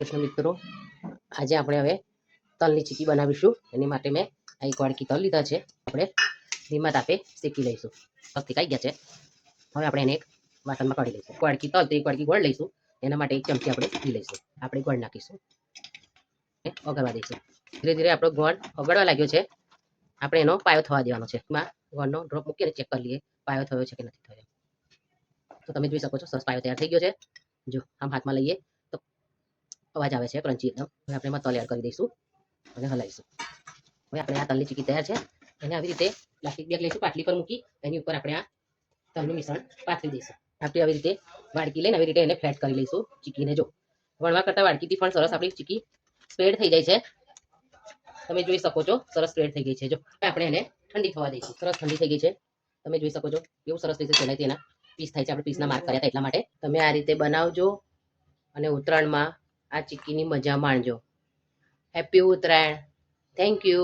કૃષ્ણ મિત્રો, આજે આપણે હવે તલની ચીકી બનાવીશું. એની માટે મેં એક વાડકી તલ લીધા છે. આપણે ધીમા તાપે શેકી લઈશું. તલ શેકાઈ ગયા છે. હવે આપણે એને એક વાસણમાં કાઢી લઈશું. વાડકી તલ તો એક વાડકી ગોળ લઈશું. એના માટે એક ચમચી આપણે ઘી લઈશું. આપણે ગોળ નાખીશું, ઓગળવા દઈશું. ધીરે ધીરે આપણો ગોળ ઓગળવા લાગ્યો છે. આપણે એનો પાયો થવા દેવાનો છે. એમાં ગોળનો ડ્રોપ મૂકીને ચેક કરી લઈએ પાયો થયો છે કે નથી થયો. તો તમે જોઈ શકો છો, સરસ પાયો તૈયાર થઈ ગયો છે. જો આમ હાથમાં લઈએ તો અવાજ આવે છે, ક્રન્ચી એકદમ. હવે આપણે એમાં તલ એડ કરી દઈશું અને હલાવીશું. હવે આપણે આ તલની ચીકી તૈયાર છે. એને આવી રીતે પ્લાસ્ટિક બેગ લઈશું, પાટલી પર મૂકી એની ઉપર આપણે આ તલનું મિશ્રણ પાથરી દઈશું. આપણે આવી રીતે વાડકી લઈને આવી રીતે એને ફ્લેટ કરી લઈશું ચીકીને. જો વણવા કરતાં વાડકીથી પણ સરસ આપણી ચીકી સ્પ્રેડ થઈ જાય છે. તમે જોઈ શકો છો, સરસ સ્પ્રેડ થઈ ગઈ છે. જો આપણે એને ઠંડી થવા દઈશું. સરસ ઠંડી થઈ ગઈ છે. તમે જોઈ શકો છો કેવું સરસ રીતે પહેલાંથી એના પીસ થાય છે. આપણે પીસના માર્ક કર્યા હતા એટલા માટે. તમે આ રીતે બનાવજો અને ઉત્તરાયણમાં આ ચીકીની મજા માણજો. હેપી ઉત્તરાયણ. Thank you.